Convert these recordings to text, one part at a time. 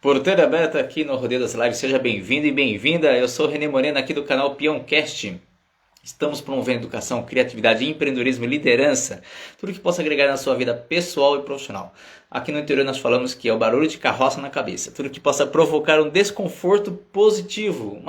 Porteira aberta aqui no Rodeio das Lives, seja bem-vindo e bem-vinda. Eu sou o René Moreno aqui do canal Peãocast. Estamos promovendo educação, criatividade, empreendedorismo e liderança, tudo que possa agregar na sua vida pessoal e profissional. Aqui no interior nós falamos que é o barulho de carroça na cabeça, tudo que possa provocar um desconforto positivo,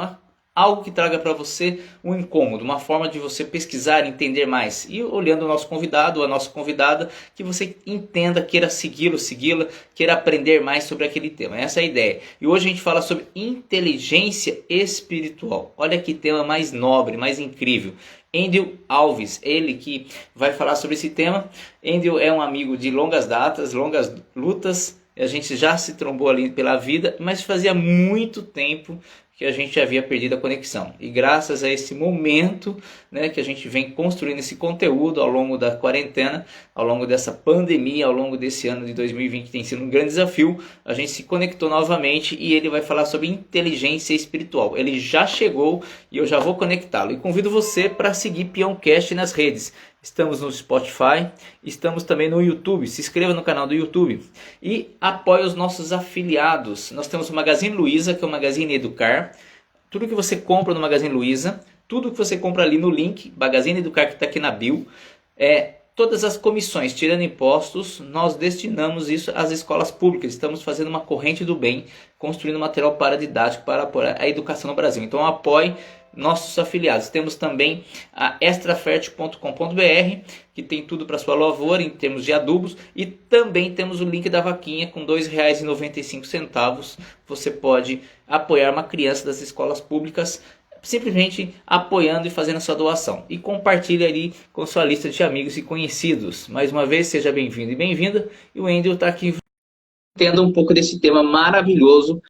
algo que traga para você um incômodo, uma forma de você pesquisar, entender mais. E olhando o nosso convidado ou a nossa convidada, que você entenda, queira segui-la, queira aprender mais sobre aquele tema. Essa é a ideia. E hoje a gente fala sobre inteligência espiritual. Olha que tema mais nobre, mais incrível. Endel Alves, ele que vai falar sobre esse tema. Endel é um amigo de longas datas, longas lutas. A gente já se trombou ali pela vida, mas fazia muito tempo que a gente havia perdido a conexão. E graças a esse momento, né, que a gente vem construindo esse conteúdo ao longo da quarentena, ao longo dessa pandemia, ao longo desse ano de 2020, que tem sido um grande desafio, a gente se conectou novamente e ele vai falar sobre inteligência espiritual. Ele já chegou e eu já vou conectá-lo. E convido você para seguir Peãocast nas redes. Estamos no Spotify, estamos também no YouTube. Se inscreva no canal do YouTube e apoie os nossos afiliados. Nós temos o Magazine Luiza, que é o Magazine Educar. Tudo que você compra no Magazine Luiza, tudo que você compra ali no link Magazine Educar, que está aqui na bio, todas as comissões, tirando impostos, nós destinamos isso às escolas públicas. Estamos fazendo uma corrente do bem, construindo material paradidático para apoiar a educação no Brasil. Então apoie nossos afiliados. Temos também a extrafertil.com.br, que tem tudo para sua lavoura em termos de adubos, e também temos o link da vaquinha com R$ 2,95. Você pode apoiar uma criança das escolas públicas simplesmente apoiando e fazendo a sua doação. E compartilhe ali com sua lista de amigos e conhecidos. Mais uma vez, seja bem-vindo e bem-vinda. E o Endel está aqui tendo um pouco desse tema maravilhoso,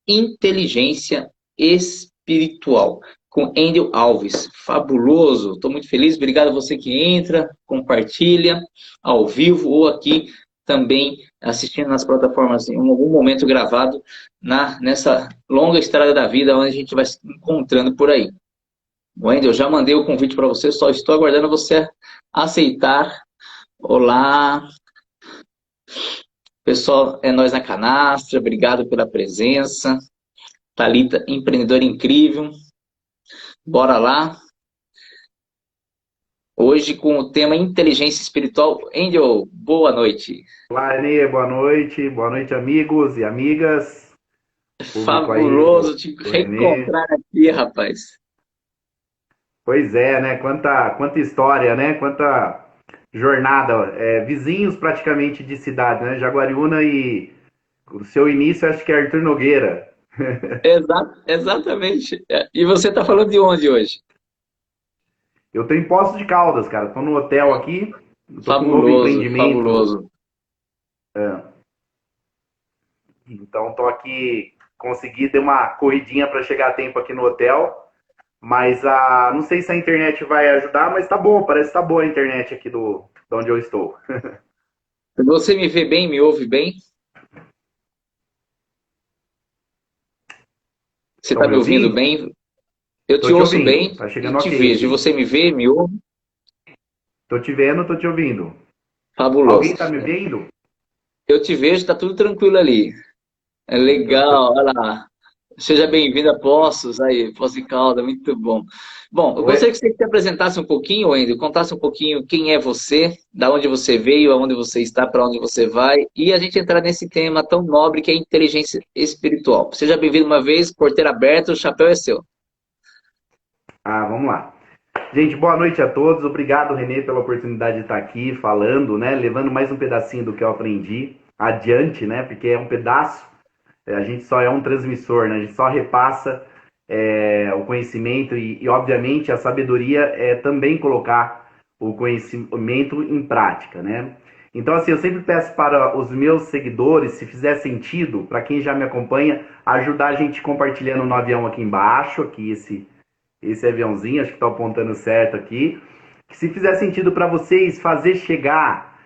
inteligência espiritual, com Endel Alves. Fabuloso, estou muito feliz. Obrigado a você que entra, compartilha ao vivo ou aqui também assistindo nas plataformas em algum momento gravado nessa longa estrada da vida onde a gente vai se encontrando por aí. Wendel, já mandei o convite para você, só estou aguardando você aceitar. Olá, pessoal, é nós na canastra, obrigado pela presença. Thalita, empreendedora incrível. Bora lá. Hoje com o tema inteligência espiritual. Endel, boa noite. Olá, Renê, boa noite, amigos e amigas, público aí Fabuloso te do Renê. reencontrar aqui, rapaz. Pois é, né? Quanta história, né? Quanta jornada. Vizinhos praticamente de cidade, né? Jaguariúna e o seu início acho que é Arthur Nogueira. Exatamente. E você está falando de onde hoje? Eu tô em Poços de Caldas, cara. Tô no hotel aqui, eu tô com um novo Fabuloso, empreendimento, fabuloso. então tô aqui, consegui dar uma corridinha para chegar a tempo aqui no hotel. Mas não sei se a internet vai ajudar, mas tá bom, parece que tá boa a internet aqui de onde eu estou. Você me vê bem, me ouve bem? Você Estão está me me ouvindo ouvindo? bem? Eu Tô te te ouço ouvindo, bem tá e chegando te ok vejo. E aqui. você me vê, me ouve? Tô te vendo, tô te ouvindo. Fabuloso. Alguém tá me vendo? Eu te vejo, está tudo tranquilo ali. É legal, olha lá. Seja bem-vindo a Poços, aí, Poços de Caldas, muito bom. Bom, eu Oi? gostaria que você se apresentasse um pouquinho, Wendel, contasse um pouquinho quem é você, da onde você veio, aonde você está, para onde você vai, e a gente entrar nesse tema tão nobre que é a inteligência espiritual. Seja bem-vindo uma vez, porteiro aberto, o chapéu é seu. Vamos lá. Gente, boa noite a todos. Obrigado, Renê, pela oportunidade de estar aqui falando, né? Levando mais um pedacinho do que eu aprendi adiante, né? Porque é um pedaço. A gente só é um transmissor, né? A gente só repassa o conhecimento e, obviamente, a sabedoria é também colocar o conhecimento em prática, né? Então, assim, eu sempre peço para os meus seguidores, se fizer sentido, para quem já me acompanha, ajudar a gente compartilhando no avião aqui embaixo, aqui esse aviãozinho, acho que está apontando certo aqui. Que se fizer sentido para vocês, fazer chegar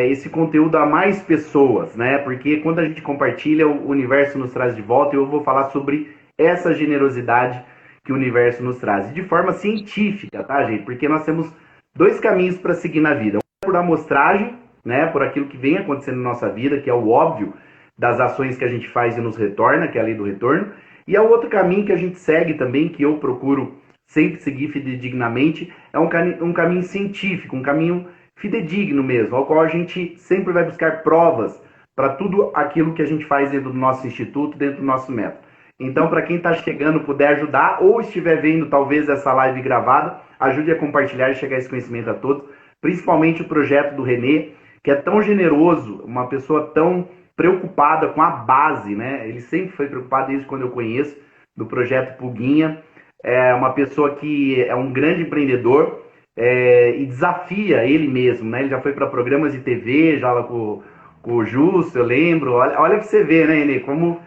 esse conteúdo a mais pessoas, né? Porque quando a gente compartilha, o universo nos traz de volta e eu vou falar sobre essa generosidade que o universo nos traz. E de forma científica, tá, gente? Porque nós temos dois caminhos para seguir na vida. Um é por amostragem, né? Por aquilo que vem acontecendo na nossa vida, que é o óbvio. das ações que a gente faz e nos retorna, que é a lei do retorno. E é o outro caminho que a gente segue também, que eu procuro sempre seguir fidedignamente, é um caminho científico, um caminho fidedigno mesmo, ao qual a gente sempre vai buscar provas para tudo aquilo que a gente faz dentro do nosso instituto, dentro do nosso método. Então, para quem está chegando, puder ajudar, ou estiver vendo talvez essa live gravada, ajude a compartilhar e chegar esse conhecimento a todos, principalmente o projeto do Renê, que é tão generoso, uma pessoa tão preocupada com a base, né? Ele sempre foi preocupado desde quando eu conheço, do projeto Pulguinha. É uma pessoa que é um grande empreendedor e desafia ele mesmo, né? Ele já foi para programas de TV, já lá com o Justo, eu lembro. Olha para você ver, né, Renê, como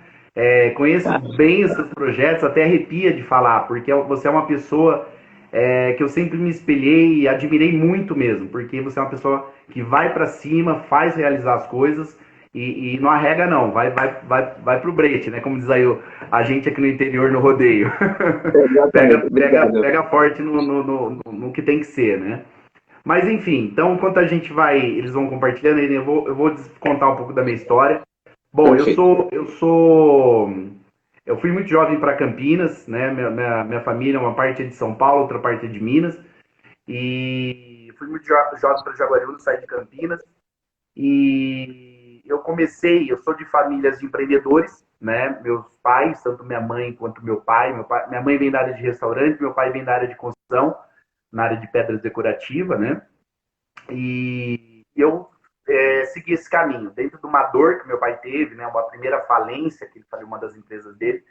conheço bem esses projetos, até arrepia de falar, porque você é uma pessoa que eu sempre me espelhei e admirei muito mesmo, porque você é uma pessoa que vai para cima, faz realizar as coisas e não arrega não, vai pro brete, né? Como diz aí a gente aqui no interior no rodeio. pega forte no que tem que ser, né? Mas enfim, então enquanto a gente vai, eles vão compartilhando, eu vou contar um pouco da minha história. Bom, eu fui muito jovem para Campinas, né? Minha família, uma parte é de São Paulo, outra parte é de Minas. E fui muito jovem para Jaguariúna, saí de Campinas. E eu sou de famílias de empreendedores, né? Meus pais, tanto minha mãe quanto meu pai. Minha mãe vem da área de restaurante, meu pai vem da área de construção, na área de pedras decorativas, né? E eu segui esse caminho. Dentro de uma dor que meu pai teve, né? Uma primeira falência que ele faliu uma das empresas dele,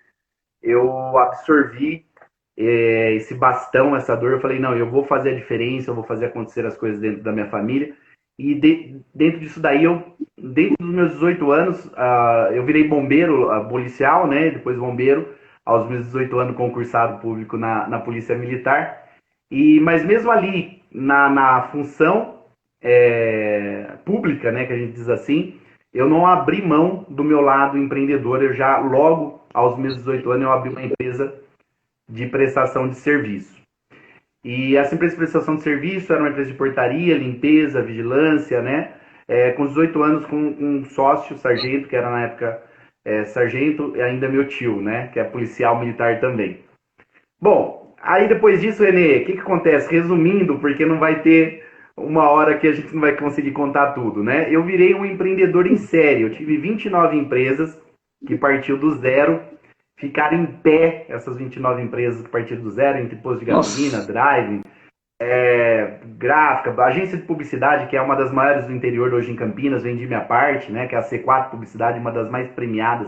eu absorvi esse bastão, essa dor. Eu falei, não, eu vou fazer a diferença, eu vou fazer acontecer as coisas dentro da minha família. E dentro disso daí, dentro dos meus 18 anos, eu virei bombeiro policial, né? Depois bombeiro, aos meus 18 anos, concursado público na Polícia Militar. Mas mesmo ali, na função pública, né, que a gente diz assim, eu não abri mão do meu lado empreendedor. Eu já, logo aos meus 18 anos, eu abri uma empresa de prestação de serviço. E essa empresa de prestação de serviço era uma empresa de portaria, limpeza, vigilância, né? Com 18 anos, com um sócio, sargento, que era na época sargento, e ainda meu tio, né? Que é policial militar também. Bom, aí depois disso, Renê, o que acontece? Resumindo, porque não vai ter uma hora que a gente não vai conseguir contar tudo, né? Eu virei um empreendedor em série. Eu tive 29 empresas que partiu do zero. Ficaram em pé essas 29 empresas que partiram do zero, entre posto de gasolina, drive, gráfica, agência de publicidade, que é uma das maiores do interior hoje em Campinas, vendi minha parte, né, que é a C4 Publicidade, uma das mais premiadas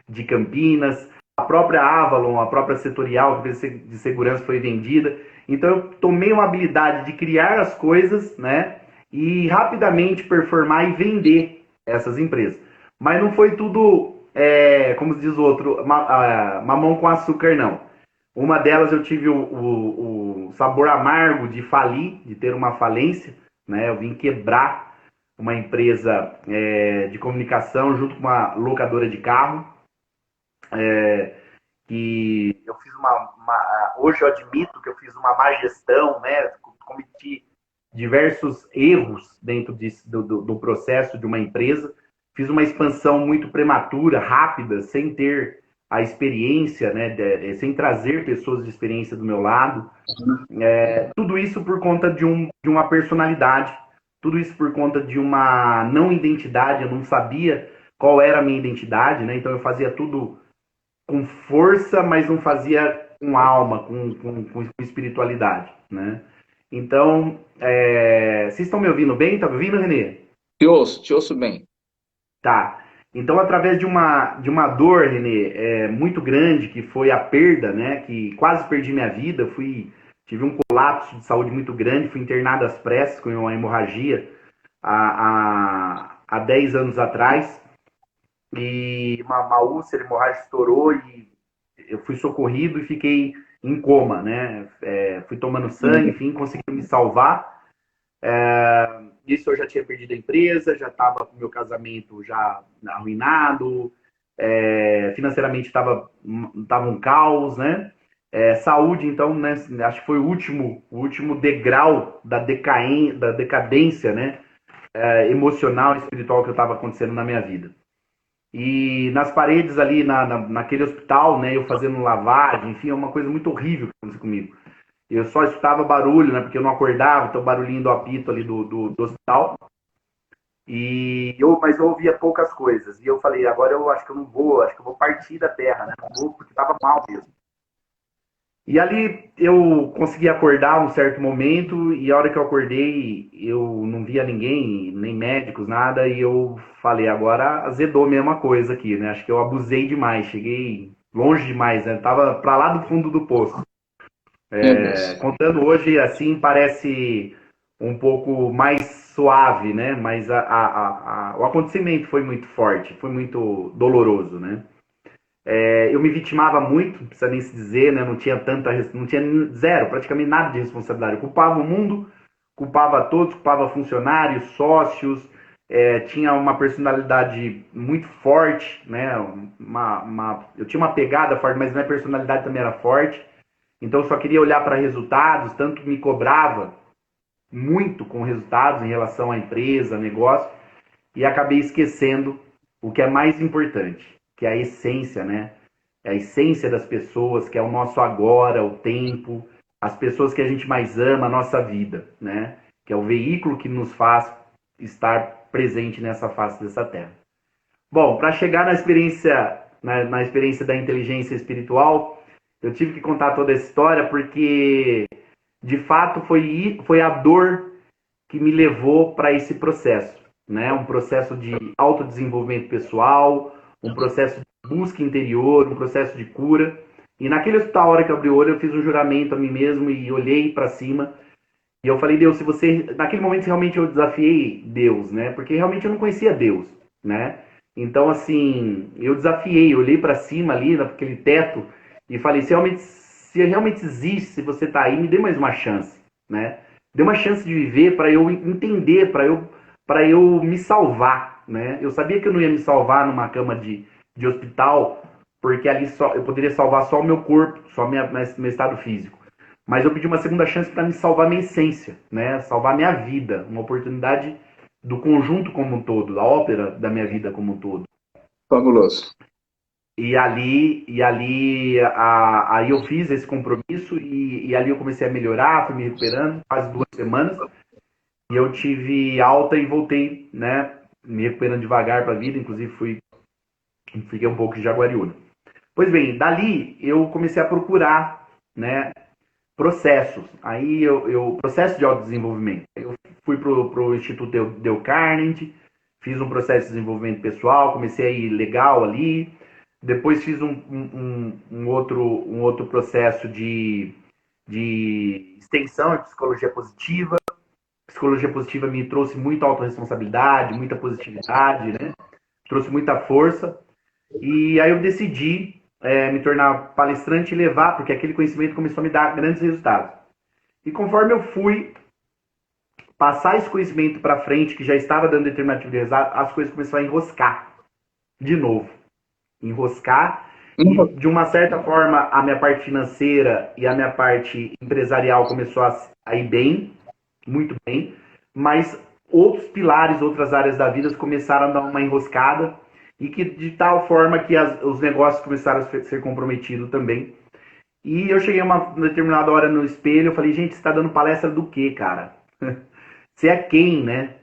de Campinas. A própria Avalon, a própria Setorial, que de segurança, foi vendida. Então eu tomei uma habilidade de criar as coisas, né, e rapidamente performar e vender essas empresas. Mas não foi tudo como diz o outro, mamão com açúcar, não. Uma delas eu tive o sabor amargo de falir, de ter uma falência, né? Eu vim quebrar uma empresa de comunicação junto com uma locadora de carro, que eu fiz hoje eu admito que eu fiz uma má gestão, né? Cometi diversos erros dentro do processo de uma empresa. Fiz uma expansão muito prematura, rápida, sem ter a experiência, né, sem trazer pessoas de experiência do meu lado. Tudo isso por conta de uma personalidade, tudo isso por conta de uma não identidade. Eu não sabia qual era a minha identidade, né? Então eu fazia tudo com força, mas não fazia com alma, com espiritualidade, né? Então, vocês estão me ouvindo bem? Tá me ouvindo, Renê? Te ouço bem. Tá. Então, através de uma dor, Renê, muito grande, que foi a perda, né? Que quase perdi minha vida, tive um colapso de saúde muito grande, fui internado às pressas com uma hemorragia há 10 anos atrás. E uma úlcera hemorrágica estourou e eu fui socorrido e fiquei em coma, né? Fui tomando sangue, enfim, consegui me salvar. Isso eu já tinha perdido a empresa, já estava com o meu casamento já arruinado, financeiramente estava um caos, né? Saúde, então, né, acho que foi o último degrau da decadência, né? Emocional e espiritual que estava acontecendo na minha vida. E nas paredes ali, naquele hospital, né, eu fazendo lavagem, enfim, é uma coisa muito horrível que aconteceu comigo. Eu só escutava barulho, né, porque eu não acordava, então o barulhinho do apito ali do hospital. Mas eu ouvia poucas coisas. E eu falei, agora eu acho que eu não vou, acho que eu vou partir da terra, né? Não vou, porque estava mal mesmo. E ali eu consegui acordar um certo momento, e a hora que eu acordei, eu não via ninguém, nem médicos, nada, e eu falei, agora azedou a mesma coisa aqui, né? Acho que eu abusei demais, cheguei longe demais, né? Tava para lá do fundo do poço. Meu Deus. Contando hoje, assim, parece um pouco mais suave, né? Mas o acontecimento foi muito forte, foi muito doloroso, né? Eu me vitimava muito, não precisa nem se dizer, né? Não tinha zero, praticamente nada de responsabilidade. Eu culpava o mundo, culpava todos, culpava funcionários, sócios, tinha uma personalidade muito forte, né? Eu tinha uma pegada forte, mas minha personalidade também era forte. Então eu só queria olhar para resultados, tanto me cobrava muito com resultados em relação à empresa, negócio, e acabei esquecendo o que é mais importante, que é a essência, né? É a essência das pessoas, que é o nosso agora, o tempo, as pessoas que a gente mais ama, a nossa vida, né? Que é o veículo que nos faz estar presente nessa face dessa terra. Bom, para chegar na experiência, na experiência da inteligência espiritual, eu tive que contar toda essa história porque, de fato, foi a dor que me levou para esse processo, né? Um processo de autodesenvolvimento pessoal, um processo de busca interior, um processo de cura. E naquele hospital, a hora que eu abri o olho, eu fiz um juramento a mim mesmo e olhei para cima. E eu falei, Deus, se você... Naquele momento, realmente, eu desafiei Deus, né? Porque realmente eu não conhecia Deus, né? Então, assim, eu desafiei, olhei para cima ali, naquele teto, e falei, se realmente existe, se você está aí, me dê mais uma chance, né? Dê uma chance de viver para eu entender, para eu me salvar, né? Eu sabia que eu não ia me salvar numa cama de hospital, porque ali só eu poderia salvar só o meu corpo, só meu estado físico. Mas eu pedi uma segunda chance para me salvar minha essência, né? Salvar minha vida, uma oportunidade do conjunto como um todo, da ópera da minha vida como um todo. Fabuloso. Aí eu fiz esse compromisso e ali eu comecei a melhorar, fui me recuperando, quase 2 semanas, e eu tive alta e voltei, né? Me recuperando devagar para a vida, inclusive fiquei um pouco de Jaguariúna. Pois bem, dali eu comecei a procurar, né? Processos. Processo de autodesenvolvimento. Eu fui pro Instituto Dale Carnegie, fiz um processo de desenvolvimento pessoal, comecei a ir legal ali. Depois fiz um outro processo de extensão de psicologia positiva. Psicologia positiva me trouxe muita autorresponsabilidade, muita positividade, né? Trouxe muita força. E aí eu decidi me tornar palestrante e levar, porque aquele conhecimento começou a me dar grandes resultados. E conforme eu fui passar esse conhecimento para frente, que já estava dando determinado tipo de resultado, as coisas começaram a enroscar de novo. Enroscar. E, de uma certa forma, a minha parte financeira e a minha parte empresarial começou a ir bem, muito bem, mas outros pilares, outras áreas da vida começaram a dar uma enroscada e que de tal forma que os negócios começaram a ser comprometidos também. E eu cheguei uma determinada hora no espelho, eu falei, gente, você está dando palestra do quê, cara? Você é quem, né?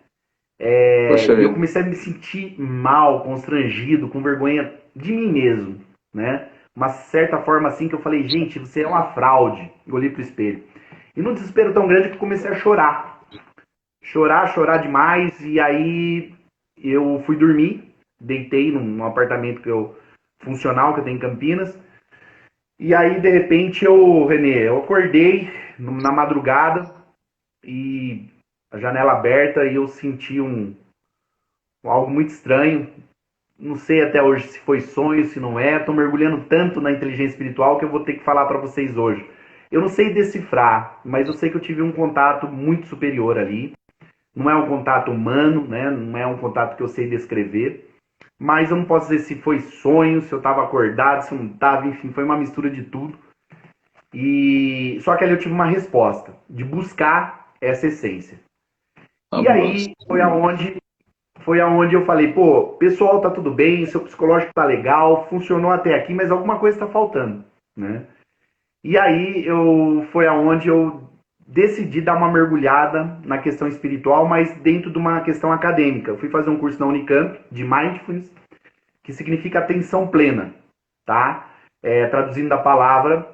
E eu comecei a me sentir mal, constrangido, com vergonha de mim mesmo, né? Uma certa forma assim que eu falei, gente, você é uma fraude. Eu olhei pro espelho. E num desespero tão grande que eu comecei a chorar. Chorar demais. E aí eu fui dormir, deitei num apartamento funcional que eu tenho em Campinas. E aí, de repente, eu acordei na madrugada e a janela aberta e eu senti algo muito estranho. Não sei até hoje se foi sonho, se não é. Estou mergulhando tanto na inteligência espiritual que eu vou ter que falar para vocês hoje. Eu não sei decifrar, mas eu sei que eu tive um contato muito superior ali. Não é um contato humano, né? Não é um contato que eu sei descrever. Mas eu não posso dizer se foi sonho, se eu estava acordado, se eu não estava, enfim, foi uma mistura de tudo. Só que ali eu tive uma resposta de buscar essa essência. E aí foi aonde eu falei, pô, pessoal, tá tudo bem, seu psicológico tá legal, funcionou até aqui, mas alguma coisa tá faltando, né? E aí foi aonde eu decidi dar uma mergulhada na questão espiritual, mas dentro de uma questão acadêmica. Eu fui fazer um curso na Unicamp de Mindfulness, que significa atenção plena, tá? Traduzindo da palavra.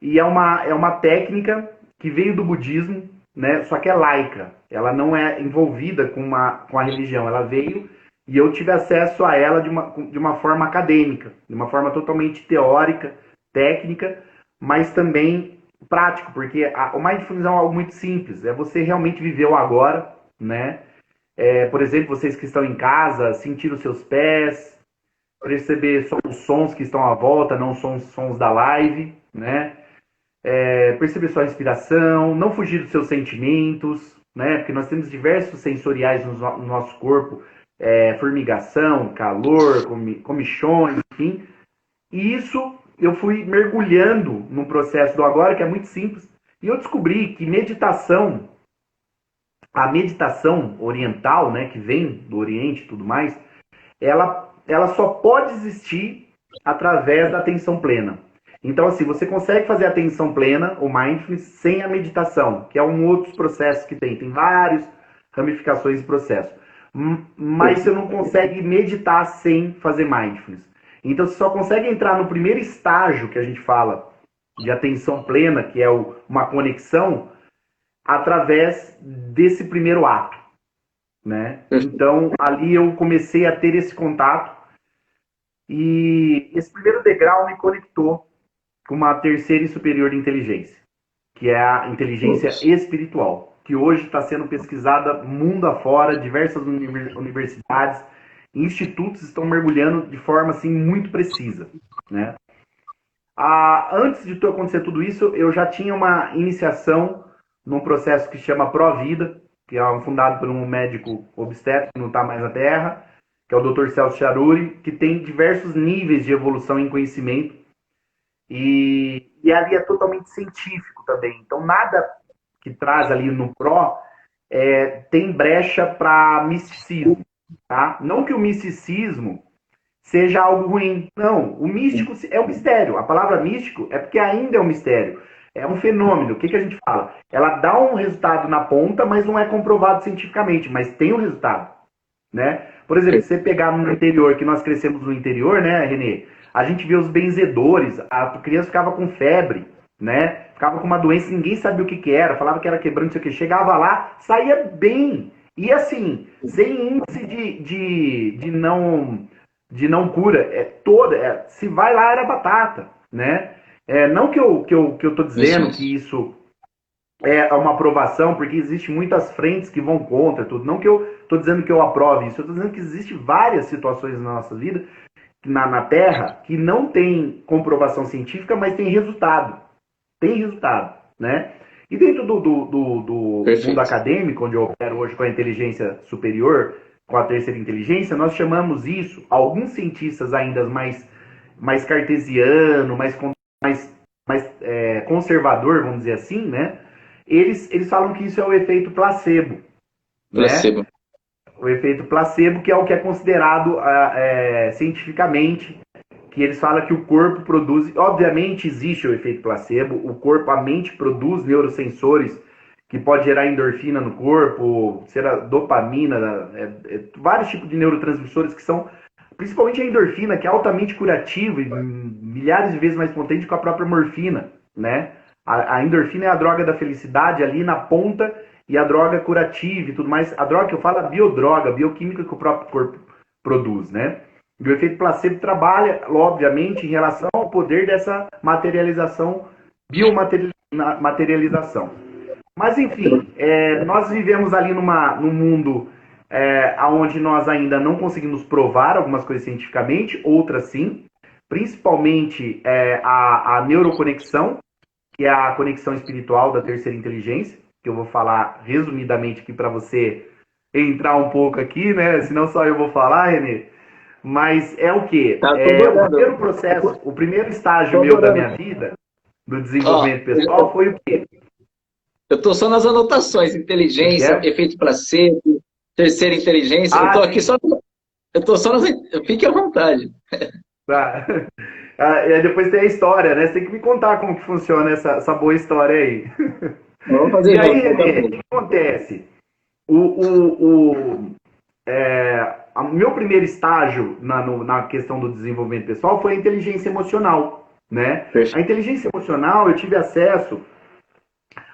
E é uma técnica que veio do budismo, né? Só que é laica. Ela não é envolvida com a religião. Ela veio e eu tive acesso a ela de uma forma acadêmica, de uma forma totalmente teórica, técnica, mas também prático, porque o mindfulness é algo muito simples. É você realmente viver o agora, né? Por exemplo, vocês que estão em casa, sentir os seus pés, perceber só os sons que estão à volta, não são os sons da live, né? Perceber sua respiração, não fugir dos seus sentimentos, né? Porque nós temos diversos sensoriais no nosso corpo, formigação, calor, comichões, enfim. E isso eu fui mergulhando num processo do agora, que é muito simples, e eu descobri que a meditação oriental, né, que vem do Oriente e tudo mais, ela só pode existir através da atenção plena. Então, assim, você consegue fazer a atenção plena, o mindfulness, sem a meditação, que é um outro processo que tem várias ramificações de processo. Mas você não consegue meditar sem fazer mindfulness. Então, você só consegue entrar no primeiro estágio que a gente fala de atenção plena, que é uma conexão, através desse primeiro ato, né? Então, ali eu comecei a ter esse contato e esse primeiro degrau me conectou com uma terceira e superior de inteligência, que é a inteligência espiritual, que hoje está sendo pesquisada mundo afora, diversas universidades, institutos estão mergulhando de forma assim muito precisa, né? Antes de acontecer tudo isso, eu já tinha uma iniciação num processo que se chama Pró-Vida, que é fundado por um médico obstetra que não está mais na Terra, que é o Dr. Celso Charuri, que tem diversos níveis de evolução em conhecimento, e ali é totalmente científico também. Então, nada que traz ali no Pró tem brecha para misticismo. Tá? Não que o misticismo seja algo ruim. Não, o místico é um mistério. A palavra místico é porque ainda é um mistério. É um fenômeno. O que a gente fala? Ela dá um resultado na ponta, mas não é comprovado cientificamente, mas tem um resultado, né? Por exemplo, se você pegar no interior, que nós crescemos no interior, né, Renê? A gente vê os benzedores, a criança ficava com febre, né? Ficava com uma doença, ninguém sabia o que era, falava que era quebrante, não sei o que. Chegava lá, saía bem. E assim, sem índice de não cura. Se vai lá, era batata, né? Não que eu tô dizendo que isso é uma aprovação, porque existe muitas frentes que vão contra tudo. Não que eu tô dizendo que eu aprove isso, eu tô dizendo que existem várias situações na nossa vida, na Terra, que não tem comprovação científica, mas tem resultado. Tem resultado, né? E dentro do mundo acadêmico, onde eu opero hoje com a inteligência superior, com a terceira inteligência, nós chamamos isso, alguns cientistas ainda mais cartesiano, mais conservador, vamos dizer assim, né? Eles falam que isso é o efeito placebo. Placebo. Né? O efeito placebo, que é o que é considerado cientificamente, que eles falam que o corpo produz... Obviamente existe o efeito placebo, o corpo, a mente produz neurosensores que pode gerar endorfina no corpo, será dopamina, vários tipos de neurotransmissores que são... Principalmente a endorfina, que é altamente curativa e milhares de vezes mais potente que a própria morfina, né? A endorfina é a droga da felicidade ali na ponta e a droga curativa e tudo mais. A droga que eu falo é a biodroga, a bioquímica que o próprio corpo produz, né? E o efeito placebo trabalha, obviamente, em relação ao poder dessa materialização, biomaterialização. Mas, enfim, nós vivemos ali num mundo onde nós ainda não conseguimos provar algumas coisas cientificamente, outras sim, principalmente a neuroconexão, que é a conexão espiritual da terceira inteligência, que eu vou falar resumidamente aqui para você entrar um pouco aqui, né? Senão só eu vou falar, Renê. Mas é o quê? O primeiro processo, o primeiro estágio da minha vida, do desenvolvimento pessoal, foi o quê? Eu estou só nas anotações, inteligência, efeito placebo, terceira inteligência. Eu tô aqui só. Eu tô só. Fique à vontade. Tá. E depois tem a história, né? Você tem que me contar como que funciona essa boa história aí. Vamos fazer E aí, junto, Renê, o que acontece? O meu primeiro estágio na questão do desenvolvimento pessoal foi a inteligência emocional, né? A Perfeito. inteligência emocional eu tive acesso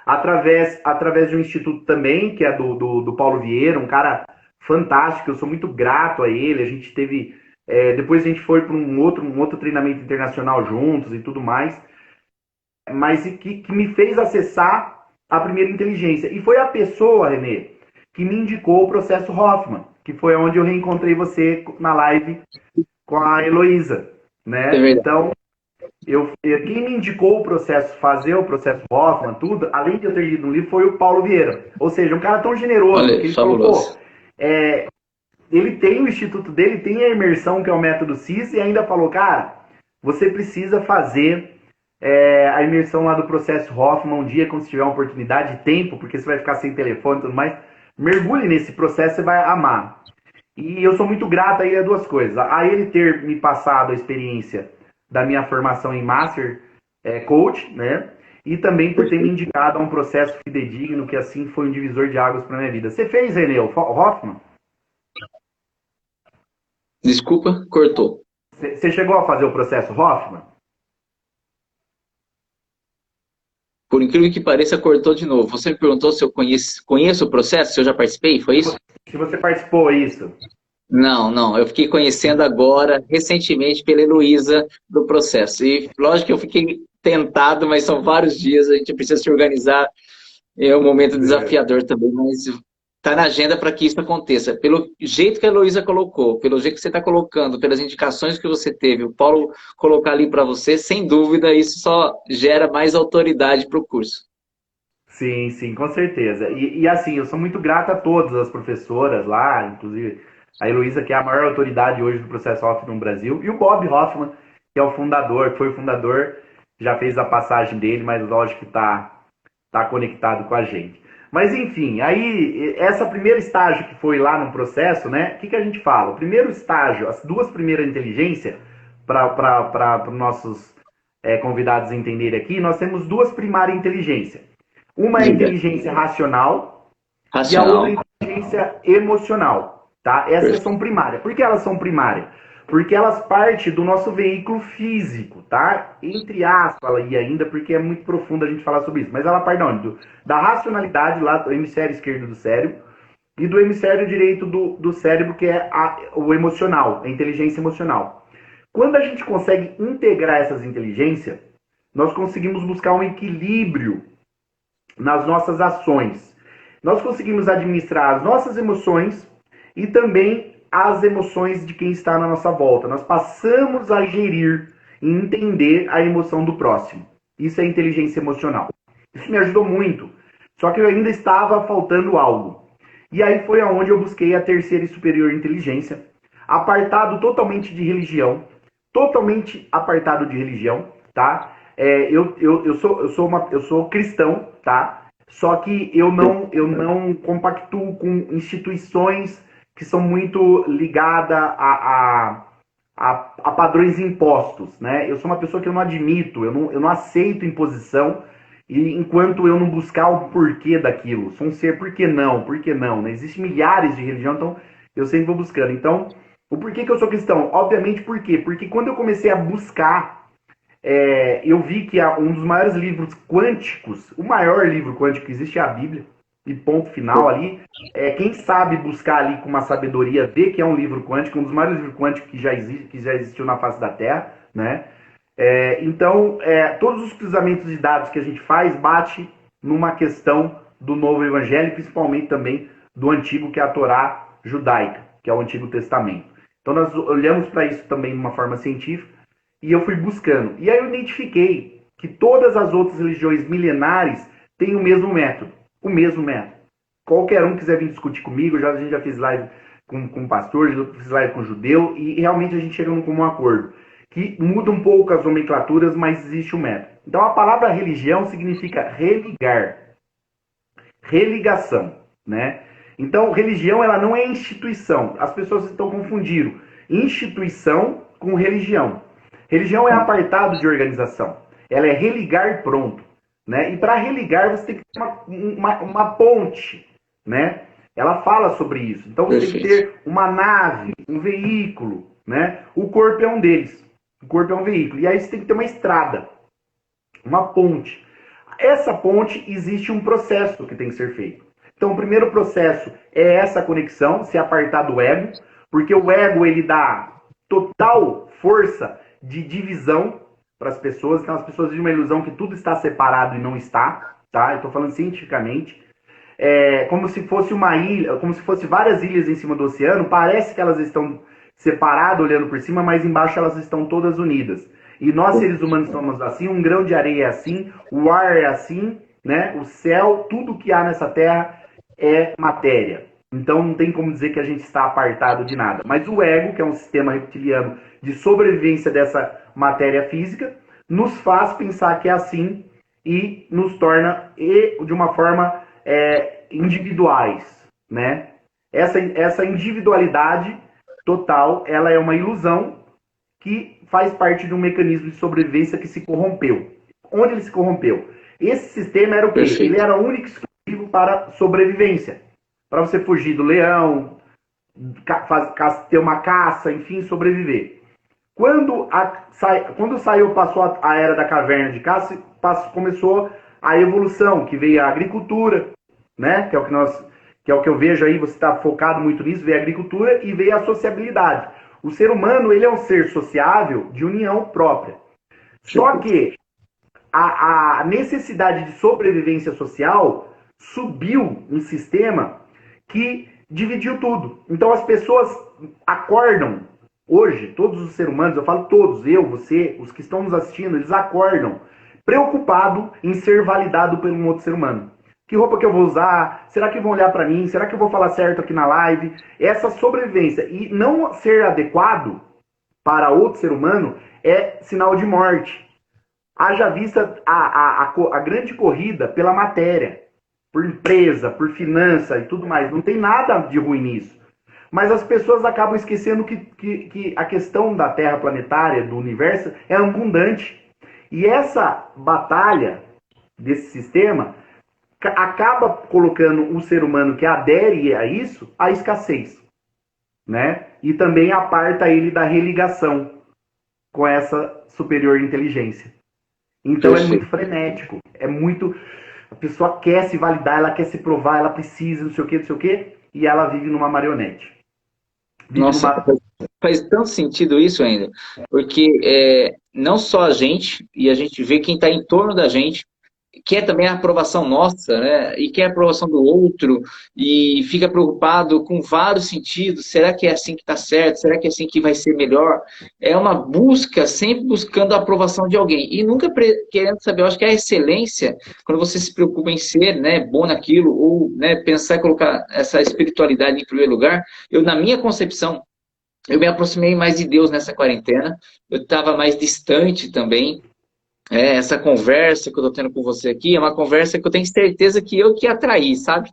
através de um instituto também, que é do Paulo Vieira, um cara fantástico, eu sou muito grato a ele. A gente teve. Depois a gente foi para um outro treinamento internacional juntos e tudo mais, mas que me fez acessar a primeira inteligência. E foi a pessoa, Renê, que me indicou o processo Hoffman, que foi onde eu reencontrei você na live com a Heloísa, É né? verdade. Então, quem me indicou o processo, fazer o processo Hoffman, tudo, além de eu ter lido um livro, foi o Paulo Vieira. Ou seja, um cara tão generoso, Olha, que ele falou, fabuloso. ele tem o instituto dele, tem a imersão, que é o método CIS, e ainda falou, cara, você precisa fazer a imersão lá do processo Hoffman um dia, quando você tiver uma oportunidade de tempo, porque você vai ficar sem telefone e tudo mais. Mergulhe nesse processo, você vai amar. E eu sou muito grato a ele a duas coisas. A ele ter me passado a experiência da minha formação em Master Coach, né? E também por ter me indicado a um processo fidedigno, que assim foi um divisor de águas para minha vida. Você fez, Renê, o Hoffman? Desculpa, cortou. Você chegou a fazer o processo Hoffman? Por incrível que pareça, cortou de novo. Você me perguntou se eu conheço o processo, se eu já participei, foi isso? Se você participou, isso. Não, não. Eu fiquei conhecendo agora, recentemente, pela Heloísa do processo. E lógico que eu fiquei tentado, mas são vários dias, a gente precisa se organizar. É um momento desafiador também, mas está na agenda para que isso aconteça. Pelo jeito que a Heloísa colocou, pelo jeito que você está colocando, pelas indicações que você teve, o Paulo colocar ali para você, sem dúvida, isso só gera mais autoridade para o curso. Sim, sim, com certeza. E assim, eu sou muito grato a todas as professoras lá, inclusive a Heloísa, que é a maior autoridade hoje do processo Hoffman no Brasil, e o Bob Hoffman, que é o fundador, que foi o fundador, já fez a passagem dele, mas lógico que tá conectado com a gente. Mas enfim, aí essa primeira estágio que foi lá no processo, né? O que a gente fala? O primeiro estágio, as duas primeiras inteligências, para os nossos convidados entenderem aqui, nós temos duas primárias inteligências. Uma é a Diga. inteligência racional e a outra é Racional. a inteligência emocional, tá? Essas são primárias. Por que elas são primárias? Porque elas partem do nosso veículo físico, tá? Entre aspas, e ainda porque é muito profundo a gente falar sobre isso. Mas ela parte de onde? Da racionalidade, lá do hemisfério esquerdo do cérebro, e do hemisfério direito do cérebro, que é o emocional, a inteligência emocional. Quando a gente consegue integrar essas inteligências, nós conseguimos buscar um equilíbrio nas nossas ações. Nós conseguimos administrar as nossas emoções e também as emoções de quem está na nossa volta. Nós passamos a gerir e entender a emoção do próximo. Isso é inteligência emocional. Isso me ajudou muito. Só que eu ainda estava faltando algo. E aí foi aonde eu busquei a terceira e superior inteligência, apartado totalmente de religião, totalmente apartado de religião, tá? Eu sou cristão, tá? Só que eu não compactuo com instituições que são muito ligadas a padrões impostos, né? Eu sou uma pessoa que eu não admito, eu não aceito imposição, e enquanto eu não buscar o porquê daquilo. Sou um ser, por que não? Por que não? Né? Existem milhares de religiões, então eu sempre vou buscando. Então, o porquê que eu sou cristão? Obviamente, por quê? Porque quando eu comecei a buscar eu vi que um dos maiores livros quânticos, o maior livro quântico que existe é a Bíblia, e ponto final ali. Quem sabe buscar ali com uma sabedoria, ver que é um livro quântico, um dos maiores livros quânticos que já existiu na face da Terra, né? Então, todos os cruzamentos de dados que a gente faz bate numa questão do novo evangelho, principalmente também do antigo, que é a Torá judaica, que é o Antigo Testamento. Então, nós olhamos para isso também de uma forma científica, e eu fui buscando. E aí eu identifiquei que todas as outras religiões milenares têm o mesmo método. O mesmo método. Qualquer um quiser vir discutir comigo, a gente já fez live com pastor, já fiz live com judeu, e realmente a gente chega num comum acordo. Que muda um pouco as nomenclaturas, mas existe um método. Então a palavra religião significa religar. Religação, né? Então, religião, ela não é instituição. As pessoas estão confundindo instituição com religião. Religião é apartado de organização. Ela é religar pronto, né? E para religar, você tem que ter uma ponte, né? Ela fala sobre isso. Então, você tem que ter uma nave, um veículo, né? O corpo é um deles. O corpo é um veículo. E aí você tem que ter uma estrada, uma ponte. Essa ponte, existe um processo que tem que ser feito. Então, o primeiro processo é essa conexão, se apartar do ego, porque o ego, ele dá total força de divisão para as pessoas. Então, as pessoas têm uma ilusão que tudo está separado e não está, tá? Eu estou falando cientificamente. É como se fosse uma ilha, como se fosse várias ilhas em cima do oceano. Parece que elas estão separadas, olhando por cima, mas embaixo elas estão todas unidas. E nós, seres humanos, somos assim, um grão de areia é assim, o ar é assim, né? O céu, tudo que há nessa terra é matéria. Então não tem como dizer que a gente está apartado de nada. Mas o ego, que é um sistema reptiliano de sobrevivência dessa matéria física, nos faz pensar que é assim e nos torna, de uma forma, individuais, né? Essa individualidade total, ela é uma ilusão que faz parte de um mecanismo de sobrevivência que se corrompeu. Onde ele se corrompeu? Esse sistema era o quê? Ele era único e exclusivo para sobrevivência. Para você fugir do leão, ter uma caça, enfim, sobreviver. Quando passou a era da caverna de caça, começou a evolução, que veio a agricultura, né? Que é o que eu vejo aí, você está focado muito nisso, veio a agricultura e veio a sociabilidade. O ser humano, ele é um ser sociável de união própria. Só que a necessidade de sobrevivência social subiu um sistema que dividiu tudo. Então as pessoas acordam hoje, todos os seres humanos, eu falo todos, eu, você, os que estão nos assistindo, eles acordam preocupados em ser validado por um outro ser humano. Que roupa que eu vou usar? Será que vão olhar para mim? Será que eu vou falar certo aqui na live? Essa sobrevivência e não ser adequado para outro ser humano é sinal de morte. Haja vista a grande corrida pela matéria, por empresa, por finança e tudo mais. Não tem nada de ruim nisso. Mas as pessoas acabam esquecendo que a questão da Terra planetária, do universo, é abundante. E essa batalha desse sistema acaba colocando o ser humano que adere a isso, a escassez, né? E também aparta ele da religação com essa superior inteligência. Então é muito frenético, é muito... A pessoa quer se validar, ela quer se provar, ela precisa, não sei o quê, e ela vive numa marionete. Nossa, faz tanto sentido isso ainda, porque não só a gente, e a gente vê quem está em torno da gente, quer também a aprovação nossa, né? E quer a aprovação do outro, e fica preocupado com vários sentidos. Será que é assim que está certo? Será que é assim que vai ser melhor? É uma busca, sempre buscando a aprovação de alguém. E nunca querendo saber, eu acho que a excelência, quando você se preocupa em ser, né, bom naquilo, ou, né, pensar e colocar essa espiritualidade em primeiro lugar, na minha concepção, eu me aproximei mais de Deus nessa quarentena, eu estava mais distante também. Essa conversa que eu estou tendo com você aqui é uma conversa que eu tenho certeza que eu que atraí, sabe?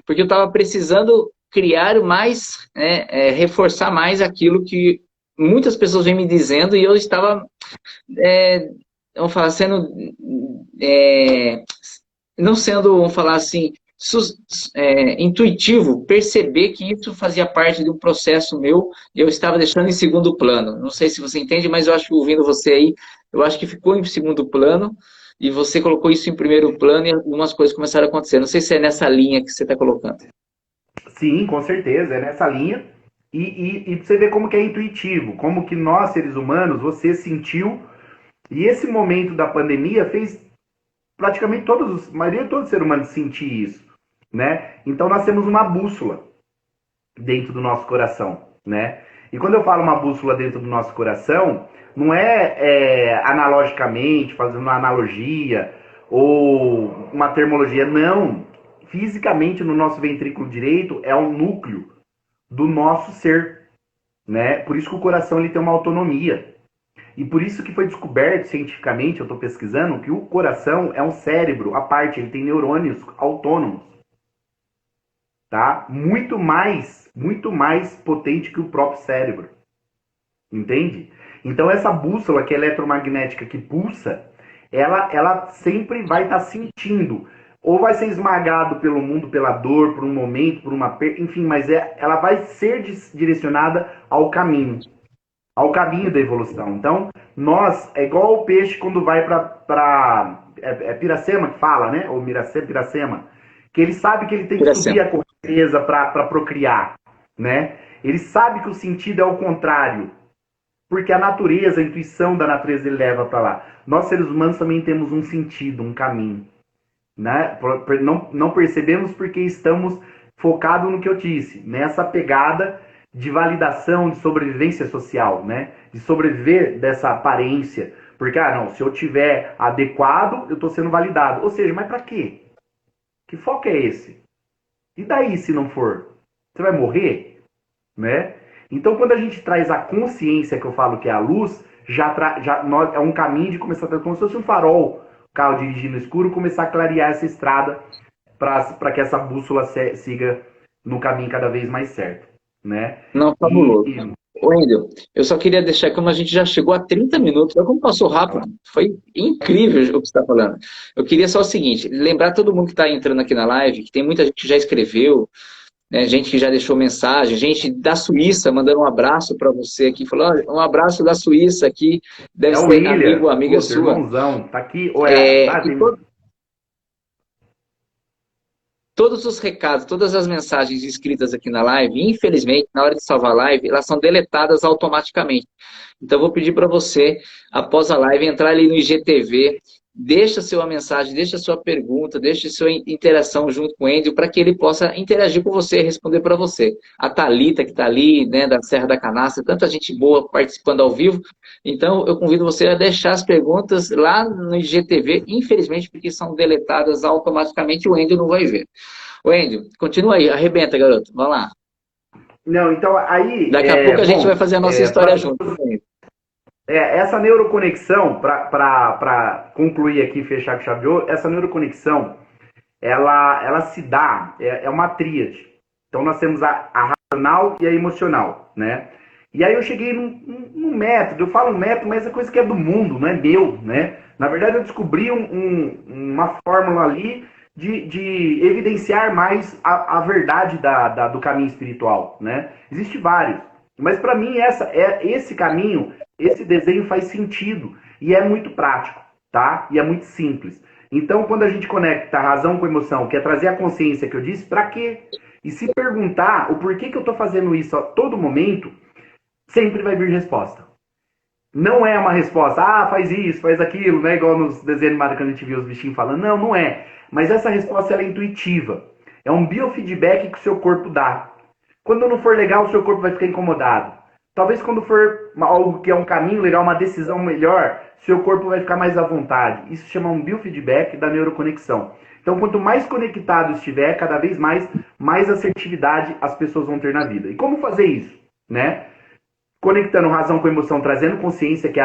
Porque eu estava precisando criar mais, reforçar mais aquilo que muitas pessoas vêm me dizendo e eu estava, vamos falar, não sendo, vamos falar assim, intuitivo, perceber que isso fazia parte de um processo meu e eu estava deixando em segundo plano. Não sei se você entende, mas eu acho que ouvindo você aí, eu acho que ficou em segundo plano e você colocou isso em primeiro plano e algumas coisas começaram a acontecer. Não sei se é nessa linha que você está colocando. Sim, com certeza, é nessa linha. E você vê como que é intuitivo, como que nós, seres humanos, você sentiu, e esse momento da pandemia fez praticamente a maioria de todos os seres humanos sentir isso, né? Então nós temos uma bússola dentro do nosso coração, né? E quando eu falo uma bússola dentro do nosso coração, não é analogicamente, fazendo uma analogia ou uma termologia, não. Fisicamente, no nosso ventrículo direito, é um núcleo do nosso ser, né? Por isso que o coração ele tem uma autonomia. E por isso que foi descoberto cientificamente, eu estou pesquisando, que o coração é um cérebro à parte, ele tem neurônios autônomos. tá? Muito mais potente que o próprio cérebro. Entende? Então essa bússola que é eletromagnética que pulsa, ela sempre vai estar sentindo. Ou vai ser esmagado pelo mundo, pela dor, por um momento, por uma perda, enfim, mas ela vai ser direcionada ao caminho da evolução. Então, nós, é igual o peixe quando vai para Piracema que fala, né? Ou Piracema, que ele sabe que ele tem que subir a correnteza para procriar, né? Ele sabe que o sentido é o contrário, porque a natureza, a intuição da natureza ele leva para lá. Nós, seres humanos, também temos um sentido, um caminho, né? Não percebemos porque estamos focados no que eu disse, nessa pegada de validação, de sobrevivência social, né? De sobreviver dessa aparência. Porque, não, se eu tiver adequado, eu estou sendo validado. Ou seja, mas para quê? Que foco é esse? E daí se não for? Você vai morrer? Né? Então, quando a gente traz a consciência, que eu falo que é a luz, é um caminho de começar a ter como se fosse um farol, o carro dirigindo no escuro, começar a clarear essa estrada para que essa bússola siga no caminho cada vez mais certo. Né? Não, fabuloso. Wendel, eu só queria deixar, como a gente já chegou a 30 minutos, olha como passou rápido, foi incrível o que você está falando. Eu queria só o seguinte, lembrar todo mundo que está entrando aqui na live, que tem muita gente que já escreveu, né, gente que já deixou mensagem, gente da Suíça mandando um abraço para você aqui, falou, um abraço da Suíça aqui, deve ser William, amigo, amiga sua. Irmãozão, tá aqui. Todos os recados, todas as mensagens escritas aqui na live, infelizmente, na hora de salvar a live, elas são deletadas automaticamente. Então, eu vou pedir para você, após a live, entrar ali no IGTV, deixa sua mensagem, deixa sua pergunta, deixa sua interação junto com o Wendel, para que ele possa interagir com você e responder para você. A Thalita, que está ali, né, da Serra da Canastra, tanta gente boa participando ao vivo. Então, eu convido você a deixar as perguntas lá no IGTV, infelizmente, porque são deletadas automaticamente, o Wendel não vai ver. Wendel, continua aí, arrebenta, garoto. Vamos lá. Não, então aí... Daqui a pouco a gente vai fazer a nossa história junto. Essa neuroconexão, para concluir aqui, fechar com chave de ouro, essa neuroconexão, ela se dá, é uma tríade. Então nós temos a racional e a emocional, né? E aí eu cheguei num método, eu falo método, mas é coisa que é do mundo, não é meu, né? Na verdade eu descobri uma fórmula ali de evidenciar mais a verdade do caminho espiritual, né? Existe vários, mas para mim esse caminho, esse desenho faz sentido e é muito prático, tá? E é muito simples. Então, quando a gente conecta a razão com a emoção, que é trazer a consciência que eu disse, para quê? E se perguntar o porquê que eu estou fazendo isso a todo momento, sempre vai vir resposta. Não é uma resposta, faz isso, faz aquilo, né? Igual nos desenhos animados que a gente viu os bichinhos falando. Não, não é. Mas essa resposta ela é intuitiva. É um biofeedback que o seu corpo dá. Quando não for legal, o seu corpo vai ficar incomodado. Talvez quando for algo que é um caminho legal, uma decisão melhor, seu corpo vai ficar mais à vontade. Isso se chama um biofeedback da neuroconexão. Então, quanto mais conectado estiver, cada vez mais assertividade as pessoas vão ter na vida. E como fazer isso? Né? Conectando razão com emoção, trazendo consciência, que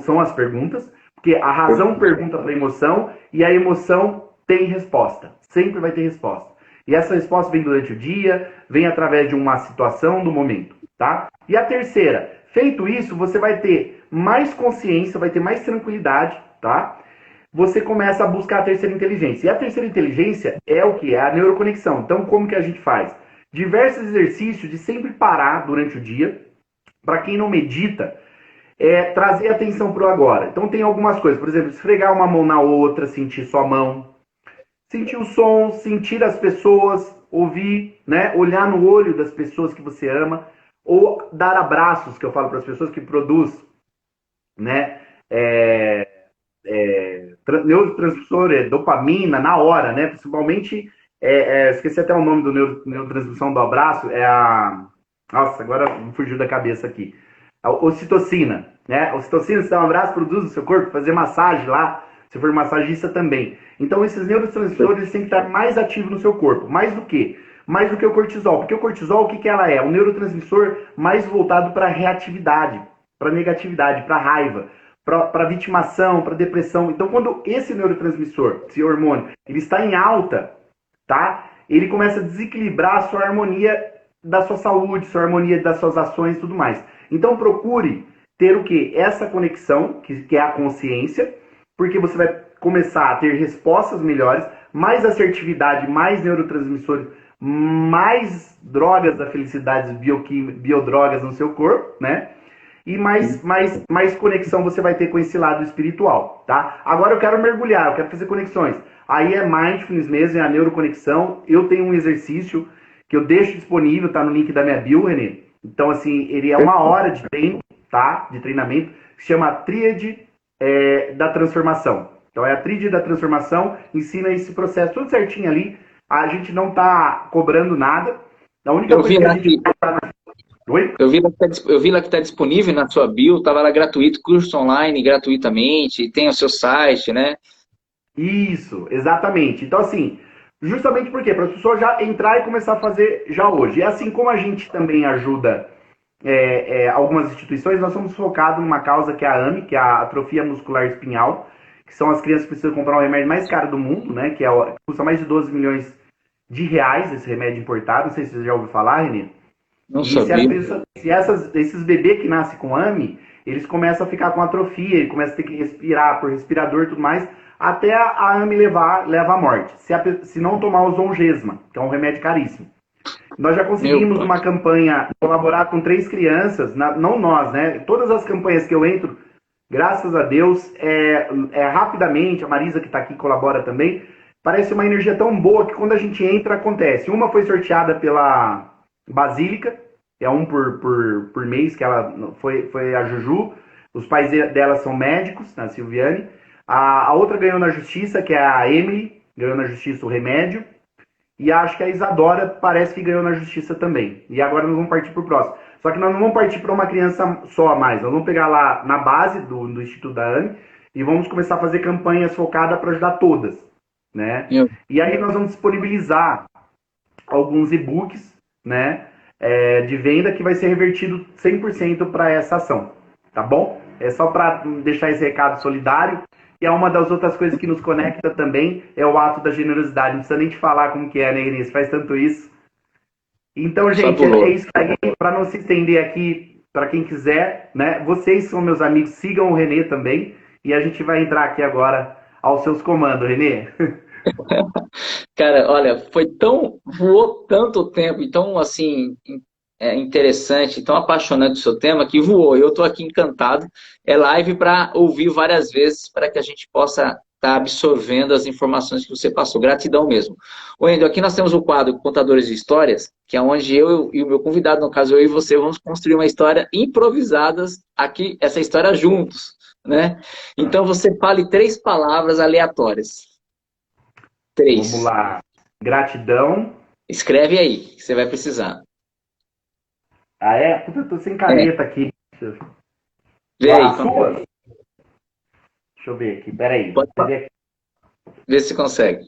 são as perguntas, porque a razão pergunta para a emoção e a emoção tem resposta. Sempre vai ter resposta. E essa resposta vem durante o dia, vem através de uma situação do momento. Tá? E a terceira, feito isso, você vai ter mais consciência, vai ter mais tranquilidade, tá? Você começa a buscar a terceira inteligência. E a terceira inteligência é o que? É a neuroconexão. Então, como que a gente faz? Diversos exercícios de sempre parar durante o dia. Para quem não medita, trazer atenção para o agora. Então, tem algumas coisas. Por exemplo, esfregar uma mão na outra, sentir sua mão. Sentir o som, sentir as pessoas, ouvir, né? Olhar no olho das pessoas que você ama. Ou dar abraços, que eu falo para as pessoas que produz, né? Neurotransmissor, dopamina, na hora, né? Principalmente, esqueci até o nome do neurotransmissão do abraço, nossa, agora fugiu da cabeça aqui. A ocitocina, né? A ocitocina, se dá um abraço, produz no seu corpo, fazer massagem lá, se for massagista também. Então, esses neurotransmissores têm que estar mais ativos no seu corpo. Mais do que? Mais do que o cortisol. Porque o cortisol, o que ela é? Um neurotransmissor mais voltado para reatividade, para negatividade, para raiva, para vitimação, para depressão. Então, quando esse neurotransmissor, esse hormônio, ele está em alta, tá? ele começa a desequilibrar a sua harmonia da sua saúde, sua harmonia das suas ações e tudo mais. Então procure ter o quê? Essa conexão, que é a consciência, porque você vai começar a ter respostas melhores, mais assertividade, mais neurotransmissores, mais drogas da felicidade, biodrogas no seu corpo, né? E mais conexão você vai ter com esse lado espiritual, tá? Agora eu quero mergulhar, eu quero fazer conexões. Aí é mindfulness mesmo, é a neuroconexão. Eu tenho um exercício que eu deixo disponível, tá no link da minha bio, Renê. Então, assim, ele é 1 hora de treino, tá? De treinamento, que se chama Tríade da Transformação. Então, é a Tríade da Transformação, ensina esse processo tudo certinho ali. A gente não tá cobrando nada. A única coisa que a gente... Oi? Eu vi lá que está disponível na sua bio, estava lá gratuito, curso online gratuitamente, tem o seu site, né? Isso, exatamente. Então, assim, justamente por quê? Para as pessoas já entrar e começar a fazer já hoje. E assim como a gente também ajuda algumas instituições, nós somos focados numa causa que é a AME, que é a atrofia muscular espinhal, que são as crianças que precisam comprar o remédio mais caro do mundo, né? Que custa mais de 12 milhões de reais esse remédio importado. Não sei se você já ouviu falar, Renê. Não sabia. Se esses bebês que nascem com AME, eles começam a ficar com atrofia, ele começa a ter que respirar por respirador e tudo mais, até a AME leva à morte. Se não tomar o Zolgensma, que é um remédio caríssimo. Nós já conseguimos uma campanha, colaborar com 3 crianças, não nós, né? Todas as campanhas que eu entro, graças a Deus, rapidamente, a Marisa que está aqui colabora também, parece uma energia tão boa que quando a gente entra, acontece. Uma foi sorteada pela Basílica, é um por mês, que ela foi a Juju, os pais dela são médicos, a Silviane. A outra ganhou na Justiça, que é a Emily, ganhou na Justiça o remédio. E acho que a Isadora parece que ganhou na Justiça também. E agora nós vamos partir para o próximo. Só que nós não vamos partir para uma criança só a mais. Nós vamos pegar lá na base do Instituto da AME e vamos começar a fazer campanhas focadas para ajudar todas, né? E aí nós vamos disponibilizar alguns e-books, né, de venda que vai ser revertido 100% para essa ação, tá bom? É só para deixar esse recado solidário. E é uma das outras coisas que nos conecta também, é o ato da generosidade. Não precisa nem te falar como que é, né, Inês? Faz tanto isso. Então, gente, é isso aí. Para não se estender aqui, para quem quiser, né? Vocês são meus amigos, sigam o Renê também. E a gente vai entrar aqui agora aos seus comandos, Renê. Cara, olha, voou tanto tempo, e tão, assim, interessante, tão apaixonante o seu tema, que voou. Eu estou aqui encantado. É live para ouvir várias vezes, para que a gente possa estar absorvendo as informações que você passou. Gratidão mesmo. Wendel, aqui nós temos o quadro Contadores de Histórias, que é onde eu e o meu convidado, no caso eu e você, vamos construir uma história improvisadas aqui, essa história juntos, né? Então você fale 3 palavras aleatórias. 3. Vamos lá. Gratidão. Escreve aí, que você vai precisar. Ah, é? Puta, eu tô sem caneta aqui. Vê aí. Sua? Deixa eu ver aqui, peraí. Pode ver se consegue.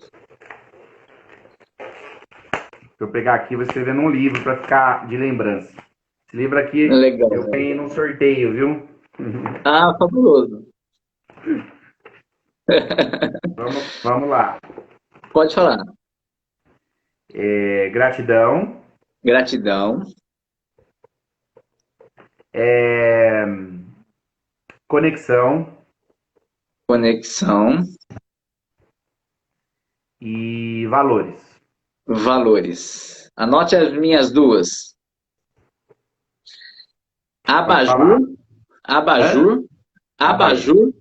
Deixa eu pegar aqui, vou escrever num livro para ficar de lembrança. Esse livro aqui legal, eu ganhei num sorteio, viu? Ah, fabuloso. Vamos lá. Pode falar. Gratidão. Gratidão. Conexão. Conexão. E valores. Valores. Anote as minhas 2. Abajur. Abajur. Abajur.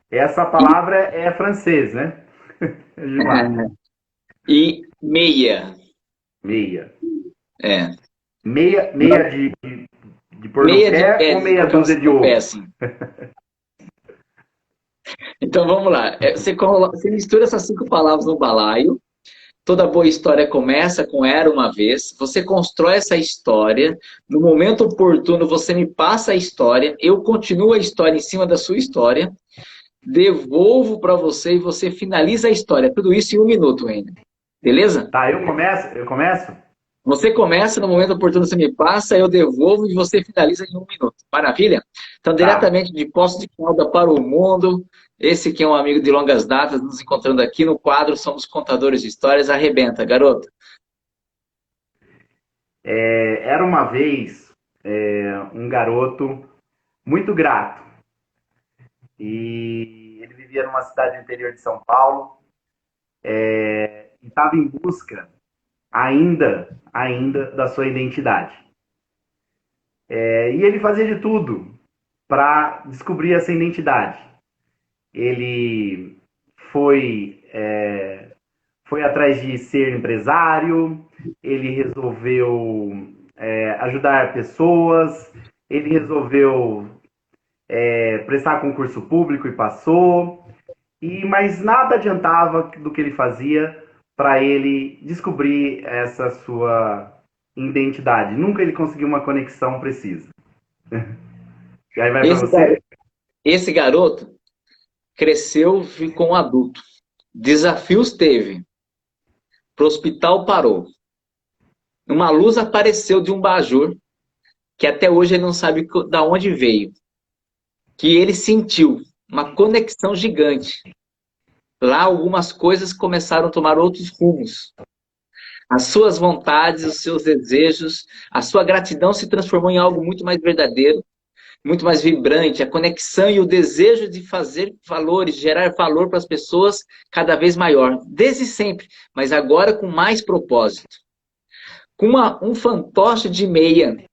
Essa palavra é francês, né? E meia. Meia. É. Meia de pôr no pé ou meia dúzia de ovo? Assim. Então vamos lá. Você mistura essas 5 palavras no balaio. Toda boa história começa com era uma vez. Você constrói essa história. No momento oportuno, você me passa a história. Eu continuo a história em cima da sua história. Devolvo para você e você finaliza a história. Tudo isso em 1 minuto ainda. Beleza? Tá, eu começo? Você começa, no momento oportuno você me passa, eu devolvo e você finaliza em 1 minuto. Maravilha? Então, Tá. diretamente de Poços de Caldas para o mundo, esse que é um amigo de longas datas, nos encontrando aqui no quadro Somos Contadores de Histórias. Arrebenta, garoto. Era uma vez um garoto muito grato. E ele vivia numa cidade do interior de São Paulo e estava em busca ainda da sua identidade. E ele fazia de tudo para descobrir essa identidade. Ele foi atrás de ser empresário, ele resolveu ajudar pessoas, ele resolveu prestar concurso público e passou, mas nada adiantava do que ele fazia para ele descobrir essa sua identidade. Nunca ele conseguiu uma conexão precisa. E aí vai para Esse, você? esse garoto cresceu, ficou um adulto. Desafios teve. Pro hospital parou. Uma luz apareceu de um abajur, que até hoje ele não sabe da onde veio. Que ele sentiu uma conexão gigante. Lá algumas coisas começaram a tomar outros rumos. As suas vontades, os seus desejos, a sua gratidão se transformou em algo muito mais verdadeiro, muito mais vibrante. A conexão e o desejo de fazer valores, gerar valor para as pessoas cada vez maior. Desde sempre, mas agora com mais propósito. Com um fantoche de meia,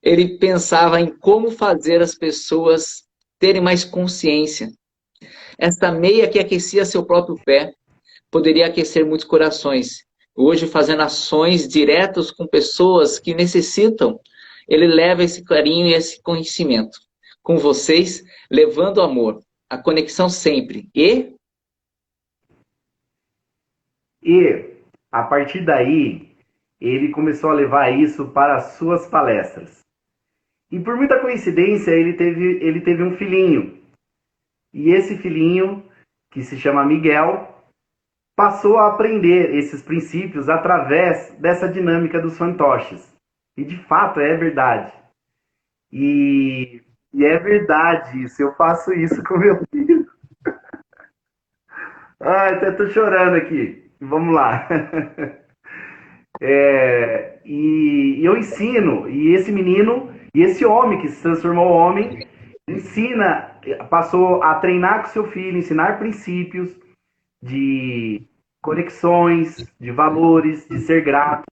ele pensava em como fazer as pessoas terem mais consciência. Esta meia que aquecia seu próprio pé poderia aquecer muitos corações. Hoje, fazendo ações diretas com pessoas que necessitam, ele leva esse carinho e esse conhecimento. Com vocês, levando amor, a conexão sempre. E a partir daí, ele começou a levar isso para as suas palestras. E por muita coincidência, ele teve um filhinho. E esse filhinho, que se chama Miguel, passou a aprender esses princípios através dessa dinâmica dos fantoches. E de fato é verdade. E é verdade isso, eu faço isso com meu filho. Ai, até tô chorando aqui. Vamos lá. E eu ensino, e esse menino, e esse homem que se transformou homem, ensina, passou a treinar com seu filho, ensinar princípios de conexões, de valores, de ser grato,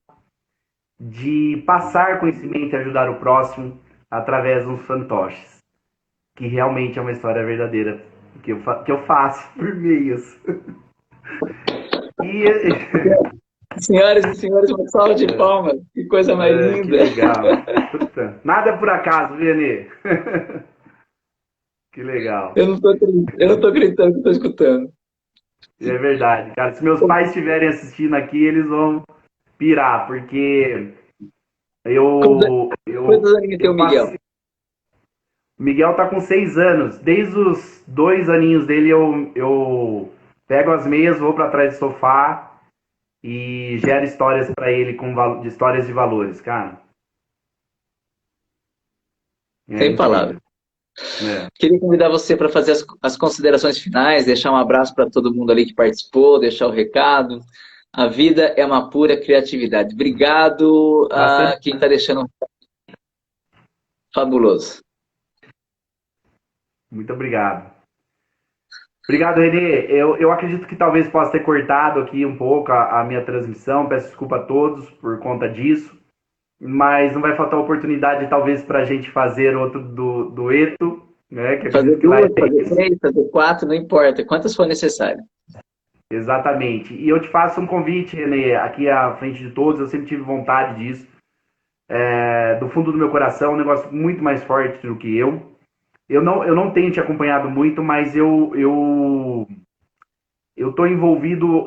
de passar conhecimento e ajudar o próximo através dos fantoches, que realmente é uma história verdadeira que eu faço por meios. E Senhoras e senhores, uma salva de palmas. Que coisa mais que linda. legal. Puta, nada é por acaso, Vianney. Que legal. Eu não tô acreditando que estou escutando. É verdade, cara. Se meus pais estiverem assistindo aqui, eles vão pirar, porque Quantos anos tem o eu Miguel? passei. O Miguel tá com 6 anos. Desde os 2 aninhos dele, eu pego as meias, vou para trás do sofá e gero histórias para ele de histórias de valores, cara. É Sem palavras. incrível. É. Queria convidar você para fazer as considerações finais, deixar um abraço para todo mundo ali que participou, deixar o recado. A vida é uma pura criatividade. Obrigado a quem está deixando fabuloso. Muito obrigado. Obrigado, Renê. Eu acredito que talvez possa ter cortado aqui um pouco a minha transmissão. Peço desculpa a todos por conta disso. Mas não vai faltar oportunidade, talvez, para a gente fazer outro dueto, né? Que Fazer acredito que vai duas, ter fazer isso. três, fazer quatro, não importa. Quantas for necessário. Exatamente. E eu te faço um convite, Renê, aqui à frente de todos. Eu sempre tive vontade disso. Do fundo do meu coração, um negócio muito mais forte do que eu. Eu não tenho te acompanhado muito, mas eu estou envolvido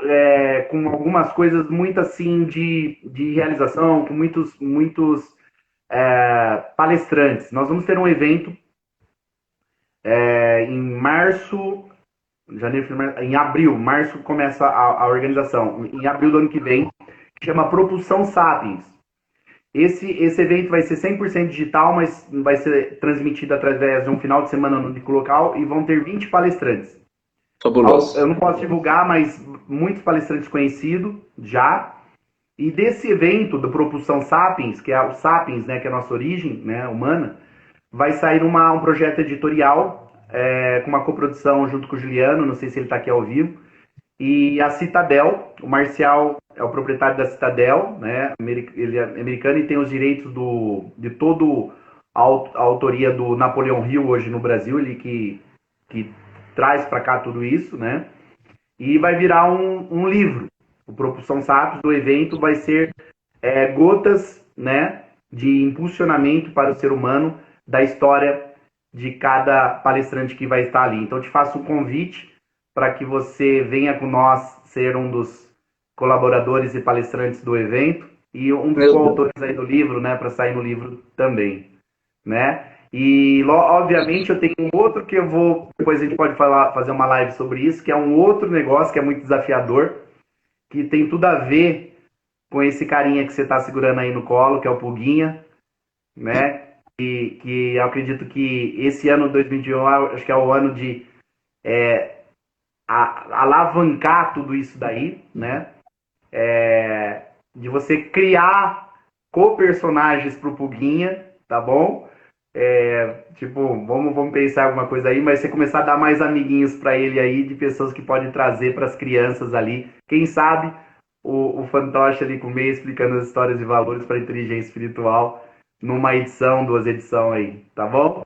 com algumas coisas muito assim de realização, com muitos palestrantes. Nós vamos ter um evento em março, janeiro, em abril, março começa a organização, em abril do ano que vem, chama Propulsão Sapiens. Esse evento vai ser 100% digital, mas vai ser transmitido através de um final de semana no único local e vão ter 20 palestrantes. Fabuloso. Eu não posso divulgar, mas muitos palestrantes conhecidos já. E desse evento do Propulsão Sapiens, que é o Sapiens, né, que é a nossa origem, né, humana, vai sair um projeto editorial com uma coprodução junto com o Juliano, não sei se ele está aqui ao vivo, e a Citadel. O Marcial é o proprietário da Citadel, né? Ele é americano e tem os direitos de toda a autoria do Napoleão Hill hoje no Brasil, ele que traz para cá tudo isso, né? E vai virar um livro. O Propulsão Sapiens do evento vai ser gotas, né, de impulsionamento para o ser humano da história de cada palestrante que vai estar ali. Então, eu te faço um convite para que você venha com nós ser um dos colaboradores e palestrantes do evento e um dos coautores aí do livro, né, para sair no livro também, né? E, obviamente, eu tenho um outro que depois a gente pode fazer uma live sobre isso, que é um outro negócio que é muito desafiador, que tem tudo a ver com esse carinha que você está segurando aí no colo, que é o Pulguinha, né? Que eu acredito que esse ano 2021, acho que é o ano de alavancar tudo isso daí, né? De você criar co-personagens pro Pulguinha, tá bom? Vamos pensar alguma coisa aí, mas você começar a dar mais amiguinhos para ele aí, de pessoas que podem trazer para as crianças ali. Quem sabe o Fantoche ali com o meio explicando as histórias e valores para inteligência espiritual numa edição, 2 edições aí, tá bom?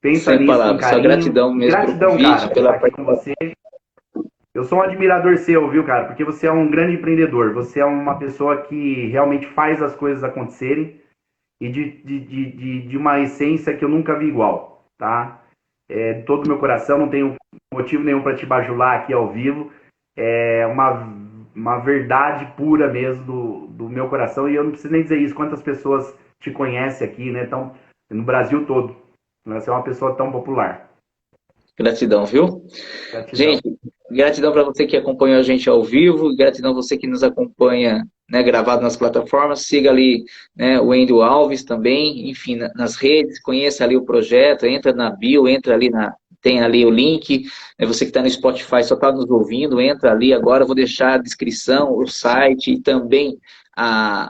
Pensa nisso, palavras, só gratidão mesmo gratidão, pelo convite, cara, pela estar aqui com você. Eu sou um admirador seu, viu, cara? Porque você é um grande empreendedor. Você é uma pessoa que realmente faz as coisas acontecerem e de uma essência que eu nunca vi igual, tá? De todo o meu coração, não tenho motivo nenhum para te bajular aqui ao vivo. É uma verdade pura mesmo do meu coração. E eu não preciso nem dizer isso, quantas pessoas te conhecem aqui, né? Então, no Brasil todo. Você é uma pessoa tão popular. Gratidão, viu? Gratidão. Gente, gratidão para você que acompanhou a gente ao vivo, gratidão a você que nos acompanha, né, gravado nas plataformas. Siga ali, né, o Wendel Alves também, enfim, nas redes, conheça ali o projeto, entra na bio, entra ali tem ali o link. Você que está no Spotify, só está nos ouvindo, entra ali agora, eu vou deixar a descrição, o site e também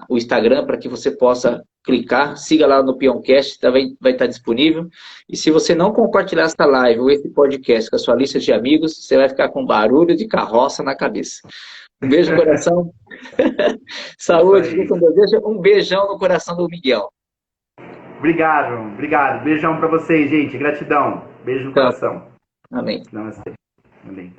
o Instagram para que você possa clicar, siga lá no Peoncast, vai estar disponível. E se você não compartilhar essa live ou esse podcast com a sua lista de amigos, você vai ficar com barulho de carroça na cabeça. Um beijo no coração. Saúde, fique com Deus. Um beijão no coração do Miguel. Obrigado. Beijão para vocês, gente. Gratidão. Beijo no coração. Amém. Namastê. Amém.